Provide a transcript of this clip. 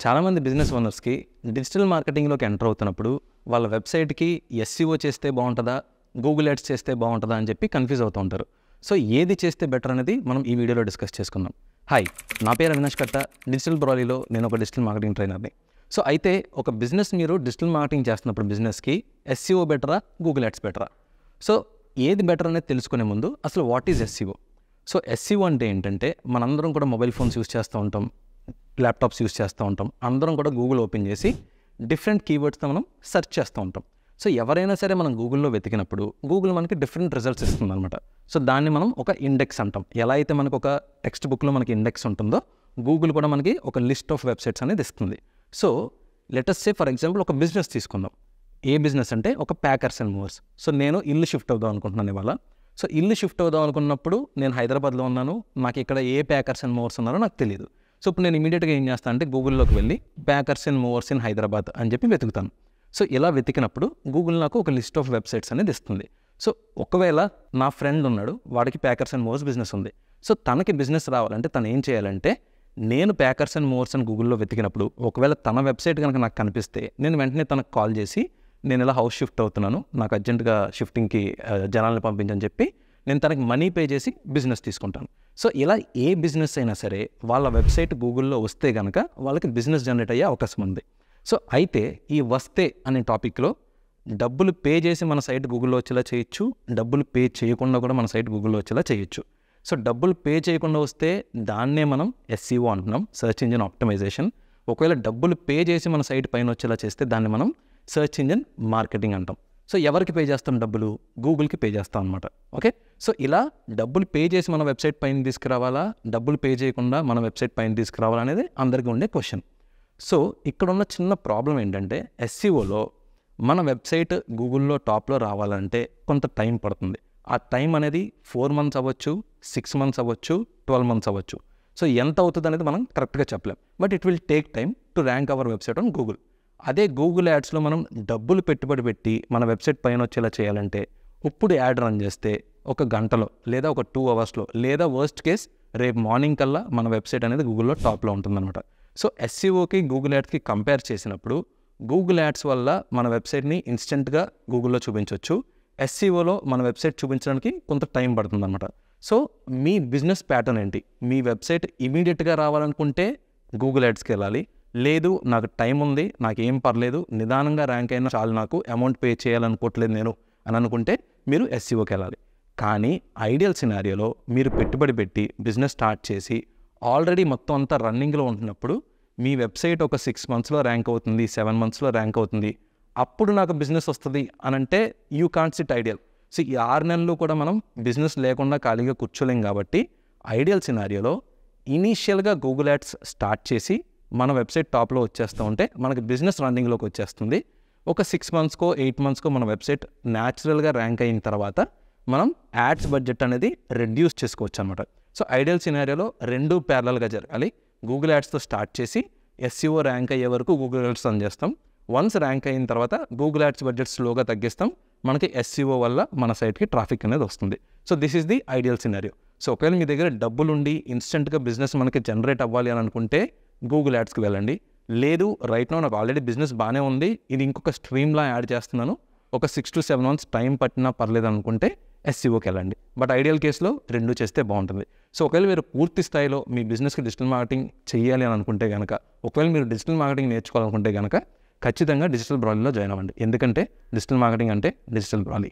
చాలామంది business ఓనర్స్కి digital మార్కెటింగ్లోకి enter అవుతున్నప్పుడు వాళ్ళ వెబ్సైట్కి ఎస్సీఓ చేస్తే బాగుంటుందా, గూగుల్ యాడ్స్ చేస్తే బాగుంటుందా అని చెప్పి కన్ఫ్యూజ్ అవుతూ ఉంటారు. సో ఏది చేస్తే బెటర్ అనేది మనం ఈ వీడియోలో డిస్కస్ చేసుకుందాం. హాయ్, నా పేరు అవినాష్ కట్ట. డిజిటల్ బ్రాలీలో నేను ఒక డిజిటల్ మార్కెటింగ్ ట్రైనర్ని. సో అయితే ఒక బిజినెస్ మీరు డిజిటల్ మార్కెటింగ్ చేస్తున్నప్పుడు బిజినెస్కి ఎస్సీఓ బెటరా, గూగుల్ యాడ్స్ బెటరా? సో ఏది బెటర్ అనేది తెలుసుకునే ముందు అసలు what is SCO? So SCO అంటే ఏంటంటే మనందరం కూడా మొబైల్ ఫోన్స్ యూస్ చేస్తూ ఉంటాం, ల్యాప్టాప్స్ యూస్ చేస్తూ ఉంటాం. అందరం కూడా గూగుల్ ఓపెన్ చేసి డిఫరెంట్ కీవర్డ్స్తో మనం సెర్చ్ చేస్తూ ఉంటాం. సో ఎవరైనా సరే మనం గూగుల్లో వెతికినప్పుడు గూగుల్ మనకి డిఫరెంట్ రిజల్ట్స్ ఇస్తుంది అనమాట. సో దాన్ని మనం ఒక ఇండెక్స్ అంటాం. ఎలా అయితే మనకు ఒక టెక్స్ట్ బుక్లో మనకి ఇండెక్స్ ఉంటుందో గూగుల్ కూడా మనకి ఒక లిస్ట్ ఆఫ్ వెబ్సైట్స్ అనేది ఇస్తుంది. So let's say for example ఒక బిజినెస్ తీసుకుందాం. ఏ బిజినెస్ అంటే ఒక ప్యాకర్స్ అండ్ మూవర్స్. సో నేను ఇల్లు షిఫ్ట్ అవుదాం అనుకుంటున్నాను ఇవాళ. సో ఇల్లు షిఫ్ట్ అవుదాం అనుకున్నప్పుడు నేను హైదరాబాద్లో ఉన్నాను, నాకు ఇక్కడ ఏ ప్యాకర్స్ అండ్ మూవర్స్ ఉన్నారో నాకు తెలియదు. సో ఇప్పుడు నేను ఇమీడియట్గా ఏం చేస్తాను అంటే గూగుల్లోకి వెళ్ళి packers and movers in Hyderabad అని చెప్పి వెతుకుతాను. సో ఇలా వెతికినప్పుడు గూగుల్ నాకు ఒక లిస్ట్ ఆఫ్ వెబ్సైట్స్ అనేది ఇస్తుంది. సో ఒకవేళ నా ఫ్రెండ్ ఉన్నాడు, వాడికి ప్యాకర్స్ అండ్ మూవర్స్ బిజినెస్ ఉంది. సో తనకి బిజినెస్ రావాలంటే తను ఏం చేయాలంటే, నేను ప్యాకర్స్ అండ్ మూవర్స్ అని గూగుల్లో వెతికినప్పుడు ఒకవేళ తన వెబ్సైట్ కనుక నాకు కనిపిస్తే నేను వెంటనే తనకు కాల్ చేసి నేను ఇలా హౌస్ షిఫ్ట్ అవుతున్నాను, నాకు అర్జెంటుగా షిఫ్టింగ్కి జనాలను పంపించని చెప్పి నేను తనకి మనీ పే చేసి బిజినెస్ తీసుకుంటాను. సో ఇలా ఏ బిజినెస్ అయినా సరే వాళ్ళ వెబ్సైట్ గూగుల్లో వస్తే కనుక వాళ్ళకి బిజినెస్ జనరేట్ అయ్యే అవకాశం ఉంది. సో అయితే ఈ వస్తే అనే టాపిక్లో డబ్బులు పే చేసి మన సైట్ గూగుల్లో వచ్చేలా చేయొచ్చు, డబ్బులు పే చేయకుండా కూడా మన సైట్ గూగుల్లో వచ్చేలా చేయొచ్చు. సో డబ్బులు పే చేయకుండా వస్తే దాన్నే మనం ఎస్సీఓ అంటున్నాం, సెర్చ్ ఇంజిన్ ఆప్టిమైజేషన్. ఒకవేళ డబ్బులు పే చేసి మన సైట్ పైన వచ్చేలా చేస్తే దాన్ని మనం సెర్చ్ ఇంజిన్ మార్కెటింగ్ అంటాం. సో ఎవరికి పే చేస్తాం డబ్బులు? గూగుల్కి పే చేస్తాం అనమాట. ఓకే, సో ఇలా డబ్బులు పే చేసి మన వెబ్సైట్ పైన తీసుకురావాలా, డబ్బులు పే చేయకుండా మన వెబ్సైట్ పైన తీసుకురావాలా అనేది అందరికీ ఉండే క్వశ్చన్. సో ఇక్కడ ఉన్న చిన్న ప్రాబ్లం ఏంటంటే ఎస్సీఓలో మన వెబ్సైట్ గూగుల్లో టాప్లో రావాలంటే కొంత టైం పడుతుంది. ఆ టైం అనేది 4 months అవ్వచ్చు, 6 months అవ్వచ్చు, 12 months అవ్వచ్చు. సో ఎంత అవుతుంది అనేది మనం కరెక్ట్గా చెప్పలేం. But it will take time to rank our website on Google. అదే గూగుల్ యాడ్స్లో మనం డబ్బులు పెట్టుబడి పెట్టి మన వెబ్సైట్ పైన వచ్చేలా చేయాలంటే ఇప్పుడు యాడ్ రన్ చేస్తే ఒక గంటలో లేదా ఒక 2 hours లేదా వర్స్ట్ కేస్ రేపు మార్నింగ్ కల్లా మన వెబ్సైట్ అనేది గూగుల్లో టాప్లో ఉంటుందన్నమాట. సో ఎస్సీఓకి గూగుల్ యాడ్స్కి కంపేర్ చేసినప్పుడు గూగుల్ యాడ్స్ వల్ల మన వెబ్సైట్ని ఇన్స్టెంట్గా గూగుల్లో చూపించవచ్చు. ఎస్సీఓలో మన వెబ్సైట్ చూపించడానికి కొంత టైం పడుతుందన్నమాట. సో మీ బిజినెస్ ప్యాటర్న్ ఏంటి? మీ వెబ్సైట్ ఇమీడియట్గా రావాలనుకుంటే గూగుల్ యాడ్స్కి వెళ్ళాలి. లేదు నాకు టైం ఉంది, నాకు ఏం పర్లేదు, నిదానంగా ర్యాంక్ అయినా చాలు, నాకు అమౌంట్ పే చేయాలనుకోవట్లేదు నేను అని అనుకుంటే మీరు ఎస్సీఓకి వెళ్ళాలి. కానీ ఐడియల్ సినారియోలో మీరు పెట్టుబడి పెట్టి బిజినెస్ స్టార్ట్ చేసి ఆల్రెడీ మొత్తం అంతా రన్నింగ్లో ఉంటున్నప్పుడు మీ వెబ్సైట్ ఒక 6 monthsలో ర్యాంక్ అవుతుంది, 7 monthsలో ర్యాంక్ అవుతుంది, అప్పుడు నాకు బిజినెస్ వస్తుంది అని అంటే you can't SIT ideal. So ఈ 6 నెలలు కూడా మనం బిజినెస్ లేకుండా ఖాళీగా కూర్చోలేం. కాబట్టి ఐడియల్ సినారియోలో ఇనీషియల్గా గూగుల్ యాడ్స్ స్టార్ట్ చేసి మన వెబ్సైట్ టాప్లో వచ్చేస్తూ ఉంటే మనకి బిజినెస్ రన్నింగ్లోకి వచ్చేస్తుంది. ఒక 6 monthsకో 8 monthsకో మన వెబ్సైట్ న్యాచురల్గా ర్యాంక్ అయిన తర్వాత మనం యాడ్స్ బడ్జెట్ అనేది రెడ్యూస్ చేసుకోవచ్చు అనమాట. సో ఐడియల్ సినారియోలో 2 ప్యారలల్గా జరగాలి. గూగుల్ యాడ్స్తో స్టార్ట్ చేసి ఎస్సీఓ ర్యాంక్ అయ్యే వరకు గూగుల్ యాడ్స్ రన్ చేస్తాం. వన్స్ ర్యాంక్ అయిన తర్వాత గూగుల్ యాడ్స్ బడ్జెట్ స్లోగా తగ్గిస్తాం. మనకి ఎస్సీఓ వల్ల మన సైట్కి ట్రాఫిక్ అనేది వస్తుంది. So this is the ideal scenario. So ఒకవేళ మీ దగ్గర డబ్బులు ఉండి ఇన్స్టెంట్గా బిజినెస్ మనకి జనరేట్ అవ్వాలి అని అనుకుంటే గూగుల్ యాడ్స్కి వెళ్ళండి. లేదు రైట్ నౌ నాకు ఆల్రెడీ బిజినెస్ బాగానే ఉంది, ఇది ఇంకొక స్ట్రీమ్లా యాడ్ చేస్తున్నాను, ఒక 6 to 7 months టైం పట్టినా పర్లేదు అనుకుంటే ఎస్సీఓకి వెళ్ళండి. బట్ ఐడియల్ కేసులో 2 చేస్తే బాగుంటుంది. సో ఒకవేళ మీరు పూర్తి స్థాయిలో మీ బిజినెస్కి డిజిటల్ మార్కెటింగ్ చేయాలి అని అనుకుంటే కనుక, ఒకవేళ మీరు డిజిటల్ మార్కెటింగ్ నేర్చుకోవాలనుకుంటే కనుక ఖచ్చితంగా డిజిటల్ బ్రాలీలో జాయిన్ అవ్వండి. ఎందుకంటే డిజిటల్ మార్కెటింగ్ అంటే డిజిటల్ బ్రాలీ.